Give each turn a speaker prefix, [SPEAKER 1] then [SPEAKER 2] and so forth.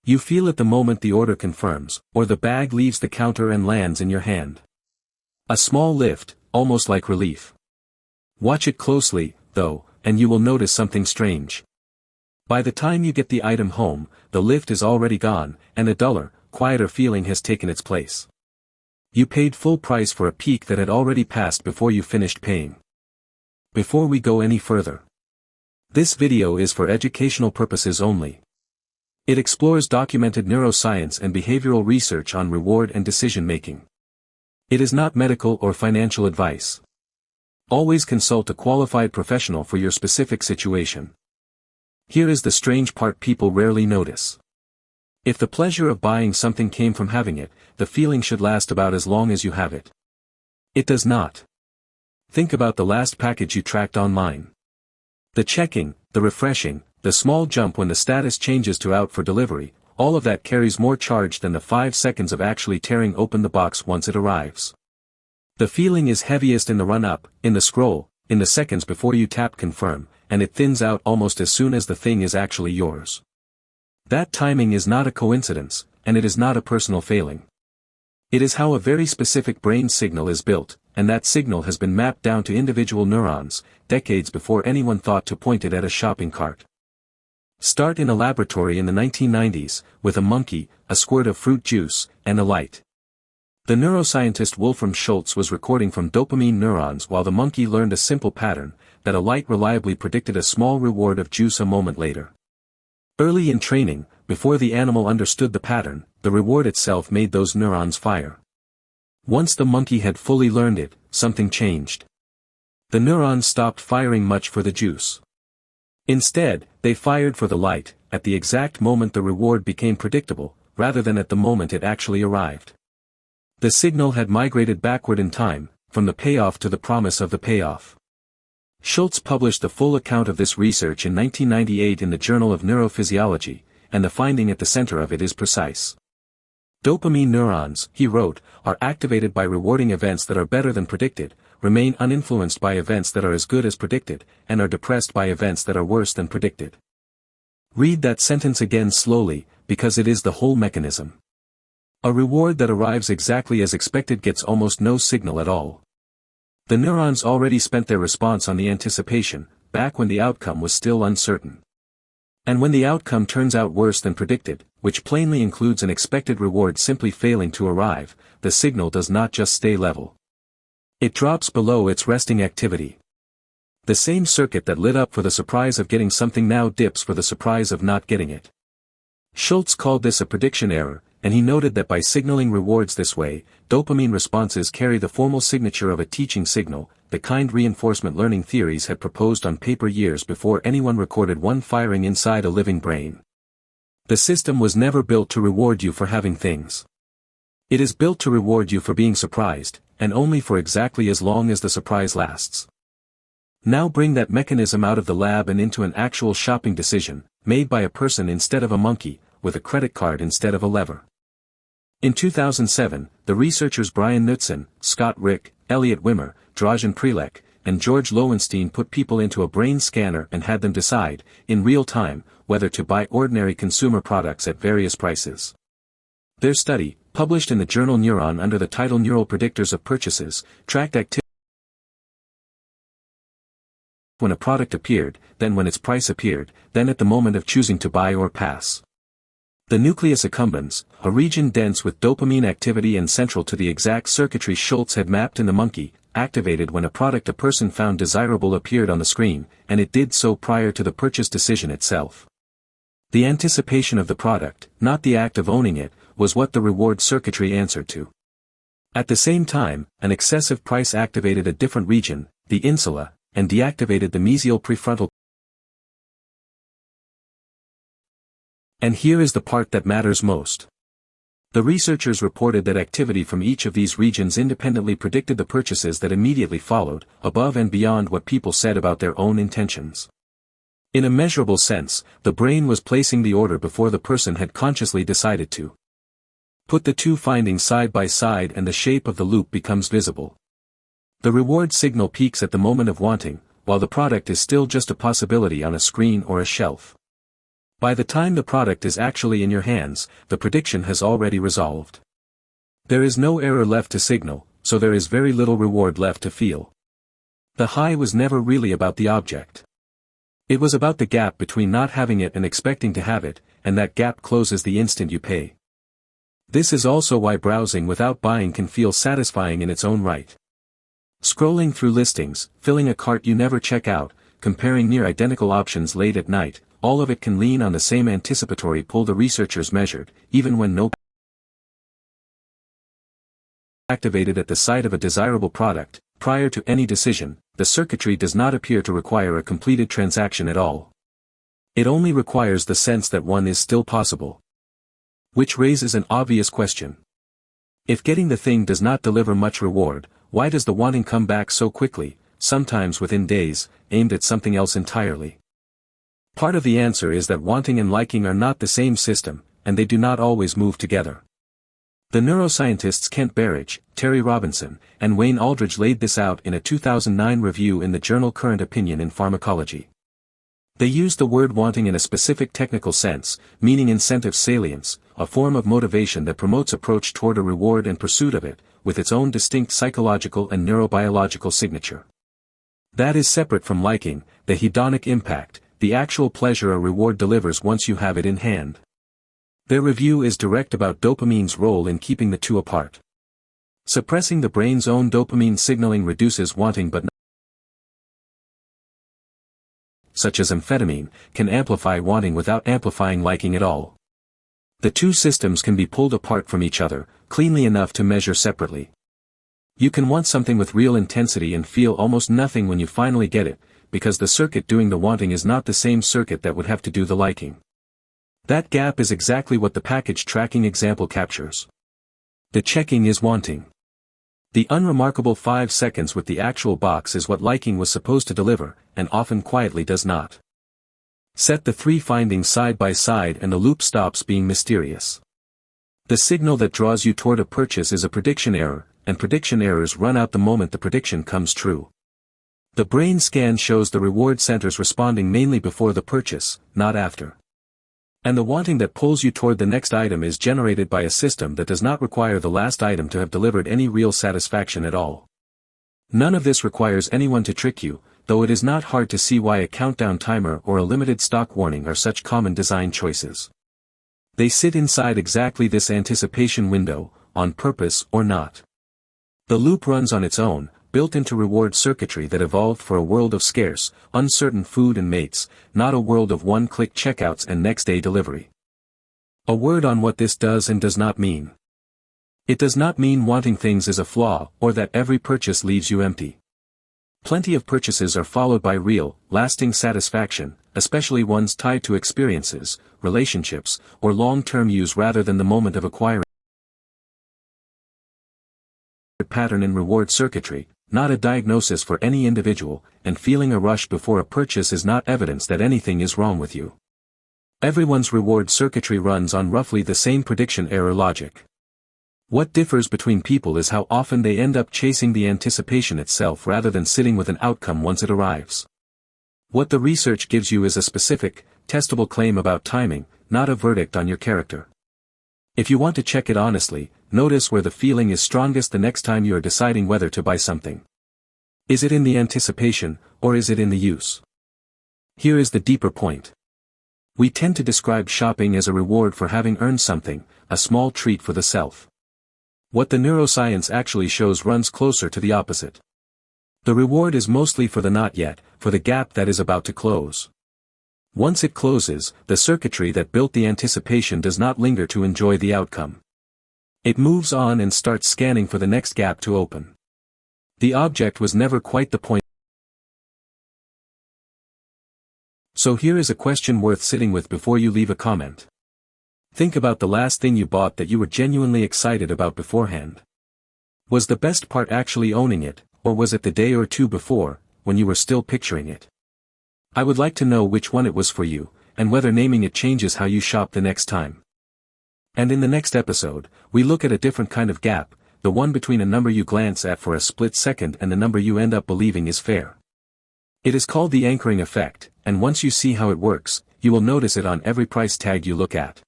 [SPEAKER 1] You feel it the moment the order confirms, or the bag leaves the counter and lands in your hand. A small lift, almost like relief. Watch it closely, though, and you will notice something strange. By the time you get the item home, the lift is already gone, and a duller, quieter feeling has taken its place. You paid full price for a peak that had already passed before you finished paying. Before we go any further, this video is for educational purposes only. It explores documented neuroscience and behavioral research on reward and decision-making. It is not medical or financial advice. Always consult a qualified professional for your specific situation. Here is the strange part people rarely notice. If the pleasure of buying something came from having it, the feeling should last about as long as you have it. It does not. Think about the last package you tracked online. The checking, the refreshing, the small jump when the status changes to out for delivery, all of that carries more charge than the 5 seconds of actually tearing open the box once it arrives. The feeling is heaviest in the run-up, in the scroll, in the seconds before you tap confirm, and it thins out almost as soon as the thing is actually yours. That timing is not a coincidence, and it is not a personal failing. It is how a very specific brain signal is built, and that signal has been mapped down to individual neurons, decades before anyone thought to point it at a shopping cart. Start in a laboratory in the 1990s, with a monkey, a squirt of fruit juice, and a light. The neuroscientist Wolfram Schultz was recording from dopamine neurons while the monkey learned a simple pattern, that a light reliably predicted a small reward of juice a moment later. Early in training, before the animal understood the pattern, the reward itself made those neurons fire. Once the monkey had fully learned it, something changed. The neurons stopped firing much for the juice. Instead, they fired for the light, at the exact moment the reward became predictable, rather than at the moment it actually arrived. The signal had migrated backward in time, from the payoff to the promise of the payoff. Schultz published the full account of this research in 1998 in the Journal of Neurophysiology, and the finding at the center of it is precise. Dopamine neurons, he wrote, are activated by rewarding events that are better than predicted, remain uninfluenced by events that are as good as predicted, and are depressed by events that are worse than predicted. Read that sentence again slowly, because it is the whole mechanism. A reward that arrives exactly as expected gets almost no signal at all. The neurons already spent their response on the anticipation, back when the outcome was still uncertain. And when the outcome turns out worse than predicted, which plainly includes an expected reward simply failing to arrive, the signal does not just stay level. It drops below its resting activity. The same circuit that lit up for the surprise of getting something now dips for the surprise of not getting it. Schultz called this a prediction error, and he noted that by signaling rewards this way, dopamine responses carry the formal signature of a teaching signal, the kind reinforcement learning theories had proposed on paper years before anyone recorded one firing inside a living brain. The system was never built to reward you for having things. It is built to reward you for being surprised, and only for exactly as long as the surprise lasts. Now bring that mechanism out of the lab and into an actual shopping decision, made by a person instead of a monkey, with a credit card instead of a lever. In 2007, the researchers Brian Knudsen, Scott Rick, Elliot Wimmer, Dražen Prelec, and George Lowenstein put people into a brain scanner and had them decide, in real time, whether to buy ordinary consumer products at various prices. Their study, published in the journal Neuron under the title Neural Predictors of Purchases, tracked activity when a product appeared, then when its price appeared, then at the moment of choosing to buy or pass. The nucleus accumbens, a region dense with dopamine activity and central to the exact circuitry Schultz had mapped in the monkey, activated when a product a person found desirable appeared on the screen, and it did so prior to the purchase decision itself. The anticipation of the product, not the act of owning it, was what the reward circuitry answered to. At the same time, an excessive price activated a different region, the insula, and deactivated the mesial prefrontal. And here is the part that matters most. The researchers reported that activity from each of these regions independently predicted the purchases that immediately followed, above and beyond what people said about their own intentions. In a measurable sense, the brain was placing the order before the person had consciously decided to. Put the two findings side by side and the shape of the loop becomes visible. The reward signal peaks at the moment of wanting, while the product is still just a possibility on a screen or a shelf. By the time the product is actually in your hands, the prediction has already resolved. There is no error left to signal, so there is very little reward left to feel. The high was never really about the object. It was about the gap between not having it and expecting to have it, and that gap closes the instant you pay. This is also why browsing without buying can feel satisfying in its own right. Scrolling through listings, filling a cart you never check out, comparing near identical options late at night, all of it can lean on the same anticipatory pull the researchers measured, even when no activated at the sight of a desirable product. Prior to any decision, the circuitry does not appear to require a completed transaction at all. It only requires the sense that one is still possible. Which raises an obvious question. If getting the thing does not deliver much reward, why does the wanting come back so quickly, sometimes within days, aimed at something else entirely? Part of the answer is that wanting and liking are not the same system, and they do not always move together. The neuroscientists Kent Berridge, Terry Robinson, and Wayne Aldridge laid this out in a 2009 review in the journal Current Opinion in Pharmacology. They used the word wanting in a specific technical sense, meaning incentive salience, a form of motivation that promotes approach toward a reward and pursuit of it, with its own distinct psychological and neurobiological signature. That is separate from liking, the hedonic impact, the actual pleasure a reward delivers once you have it in hand. Their review is direct about dopamine's role in keeping the two apart. Suppressing the brain's own dopamine signaling reduces wanting, but such as amphetamine, can amplify wanting without amplifying liking at all. The two systems can be pulled apart from each other, cleanly enough to measure separately. You can want something with real intensity and feel almost nothing when you finally get it, because the circuit doing the wanting is not the same circuit that would have to do the liking. That gap is exactly what the package tracking example captures. The checking is wanting. The unremarkable 5 seconds with the actual box is what liking was supposed to deliver, and often quietly does not. Set the three findings side by side and the loop stops being mysterious. The signal that draws you toward a purchase is a prediction error, and prediction errors run out the moment the prediction comes true. The brain scan shows the reward centers responding mainly before the purchase, not after. And the wanting that pulls you toward the next item is generated by a system that does not require the last item to have delivered any real satisfaction at all. None of this requires anyone to trick you, though it is not hard to see why a countdown timer or a limited stock warning are such common design choices. They sit inside exactly this anticipation window, on purpose or not. The loop runs on its own, built into reward circuitry that evolved for a world of scarce, uncertain food and mates, not a world of one-click checkouts and next-day delivery. A word on what this does and does not mean. It does not mean wanting things is a flaw, or that every purchase leaves you empty. Plenty of purchases are followed by real, lasting satisfaction, especially ones tied to experiences, relationships, or long-term use rather than the moment of acquiring. Pattern in reward circuitry, not a diagnosis for any individual, and feeling a rush before a purchase is not evidence that anything is wrong with you. Everyone's reward circuitry runs on roughly the same prediction error logic. What differs between people is how often they end up chasing the anticipation itself rather than sitting with an outcome once it arrives. What the research gives you is a specific, testable claim about timing, not a verdict on your character. If you want to check it honestly, notice where the feeling is strongest the next time you are deciding whether to buy something. Is it in the anticipation, or is it in the use? Here is the deeper point. We tend to describe shopping as a reward for having earned something, a small treat for the self. What the neuroscience actually shows runs closer to the opposite. The reward is mostly for the not yet, for the gap that is about to close. Once it closes, the circuitry that built the anticipation does not linger to enjoy the outcome. It moves on and starts scanning for the next gap to open. The object was never quite the point. So here is a question worth sitting with before you leave a comment. Think about the last thing you bought that you were genuinely excited about beforehand. Was the best part actually owning it, or was it the day or two before, when you were still picturing it? I would like to know which one it was for you, and whether naming it changes how you shop the next time. And in the next episode, we look at a different kind of gap, the one between a number you glance at for a split second and the number you end up believing is fair. It is called the anchoring effect, and once you see how it works, You will notice it on every price tag you look at.